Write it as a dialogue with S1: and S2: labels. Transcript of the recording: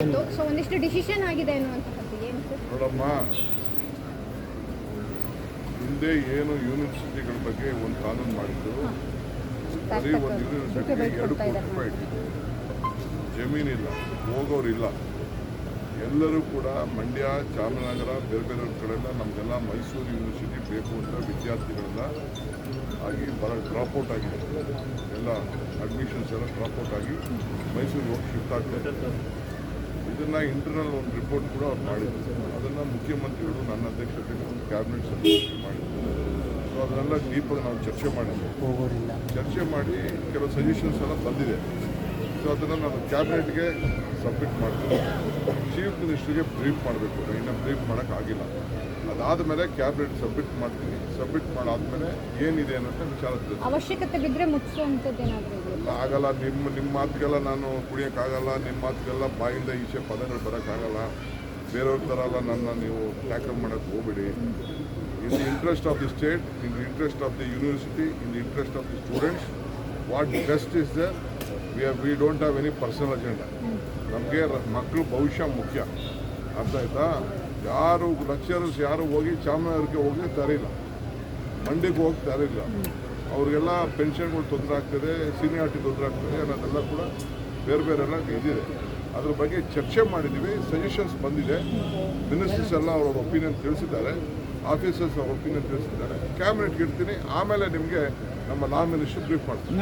S1: So ಒಂದಿಷ್ಟು decision ಆಗಿದೆ ಅನ್ನುವಂಥದ್ದು ಏನು ಸರ್?
S2: ನೋಡಮ್ಮ, ಹಿಂದೆ ಏನು ಯೂನಿವರ್ಸಿಟಿಗಳ ಬಗ್ಗೆ ಒಂದು ಕಾನೂನು ಮಾಡಿದ್ದು, ಬರೀ ಒಂದು ಯೂನಿವರ್ಸಿಟಿಗೆ 2 ಕೋಟಿ ರೂಪಾಯಿ ಇಟ್ಟಿದ್ದು, ಜಮೀನಿಲ್ಲ, ಹೋಗೋರಿಲ್ಲ. ಎಲ್ಲರೂ ಕೂಡ ಮಂಡ್ಯ, ಚಾಮರಾಜನಗರ, ಬೇರೆ ಬೇರೆ ಕಡೆಯಿಂದ ನಮಗೆಲ್ಲ ಮೈಸೂರು ಯೂನಿವರ್ಸಿಟಿ ಬೇಕು ಅಂತ ವಿದ್ಯಾರ್ಥಿಗಳೆಲ್ಲ ಆಗಿ ಡ್ರಾಪ್ಔಟ್ ಆಗಿದೆ. ಎಲ್ಲ ಅಡ್ಮಿಷನ್ಸ್ ಎಲ್ಲ ಡ್ರಾಪ್ಔಟ್ ಆಗಿ ಮೈಸೂರಿಗೆ ಹೋಗಿ ಶಿಫ್ಟ್ ಆಗ್ತದೆ. ಇದನ್ನು ಇಂಟರ್ನಲ್ ಒಂದು ರಿಪೋರ್ಟ್ ಕೂಡ ಅವ್ರು ಮಾಡಿದ್ರು. ಅದನ್ನು ಮುಖ್ಯಮಂತ್ರಿಗಳು ನನ್ನ ಅಧ್ಯಕ್ಷತೆಯಲ್ಲಿ ಒಂದು ಕ್ಯಾಬಿನೆಟ್ ಸಭೆ ಮಾಡಿದ್ರು. ಸೊ ಅದನ್ನೆಲ್ಲ ಡೀಪಾಗಿ ನಾವು ಚರ್ಚೆ ಮಾಡಿ ಕೆಲವು ಸಜೆಷನ್ಸ್ ಎಲ್ಲ ಬಂದಿದೆ. ಸೊ ಅದನ್ನು ನಾನು ಕ್ಯಾಬಿನೆಟ್ಗೆ ಸಬ್ಮಿಟ್ ಮಾಡ್ತೀನಿ. ಚೀಫ್ ಮಿನಿಸ್ಟ್ರಿಗೆ ಬ್ರೀಫ್ ಮಾಡಬೇಕು. ಇನ್ನು ಬ್ರೀಫ್ ಮಾಡೋಕ್ಕಾಗಿಲ್ಲ. ಅದಾದಮೇಲೆ ಕ್ಯಾಬಿನೆಟ್ ಸಬ್ಮಿಟ್ ಮಾಡ್ತೀನಿ. ಸಬ್ಮಿಟ್ ಮಾಡಾದ್ಮೇಲೆ ಏನಿದೆ ಅನ್ನೋಂಥ ವಿಚಾರ
S1: ಅವಶ್ಯಕತೆ ಬಿದ್ದರೆ ಮುಗಿಸುವಂಥದ್ದು ಏನಾದರೂ
S2: ಆಗಲ್ಲ. ನಿಮ್ಮ ಮಾತುಗೆಲ್ಲ ನಾನು ಕುಡಿಯೋಕ್ಕಾಗಲ್ಲ. ನಿಮ್ಮ ಮಾತುಗೆಲ್ಲ ಬಾಯಿಂದ ಈಚೆ ಪದಗಳು ಬರೋಕ್ಕಾಗಲ್ಲ. ಬೇರೆಯವ್ರ ಥರ ಎಲ್ಲ ನನ್ನ ನೀವು ಟ್ಯಾಕಲ್ ಮಾಡೋಕ್ಕೆ ಹೋಗ್ಬೇಡಿ. In the interest of the state, in the interest of the university, in the interest of the students, what best is there. We don't have any personal agenda. ನಮಗೆ ಮಕ್ಕಳು ಭವಿಷ್ಯ ಮುಖ್ಯ. ಅರ್ಥ ಆಯ್ತಾ? ಯಾರು ಲೆಕ್ಚರರ್ಸ್ ಯಾರು ಹೋಗಿ ಚಾಮರಾಜನಗರಕ್ಕೆ ಹೋಗಿ ತರಿಲ್ಲ, ಮಂಡ್ಯಕ್ಕೆ ಹೋಗಿ ತರಿಲ್ಲ. ಅವ್ರಿಗೆಲ್ಲ ಪೆನ್ಷನ್ಗಳು ತೊಂದರೆ ಆಗ್ತದೆ, ಸೀನಿಯಾರಿಟಿ ತೊಂದರೆ ಆಗ್ತದೆ ಅನ್ನೋದೆಲ್ಲ ಕೂಡ ಬೇರೆ ಬೇರೆಲ್ಲ ಇದಿದೆ. ಅದ್ರ ಬಗ್ಗೆ ಚರ್ಚೆ ಮಾಡಿದ್ದೀವಿ. ಸಜೆಷನ್ಸ್ ಬಂದಿದೆ. ಮಿನಿಸ್ಟರ್ಸ್ ಎಲ್ಲ ಅವ್ರ ಒಪಿನಿಯನ್ ತಿಳಿಸಿದ್ದಾರೆ. ಆಫೀಸರ್ಸ್ ಅವ್ರ ಒಪಿನಿಯನ್ ತಿಳಿಸಿದ್ದಾರೆ. ಕ್ಯಾಬಿನೆಟ್ಗೆ ಇಡ್ತೀನಿ. ಆಮೇಲೆ ನಿಮಗೆ ನಮ್ಮ ಲಾ ಮಿನಿಸ್ಟರ್ ಬ್ರೀಫ್ ಮಾಡ್ತೀನಿ.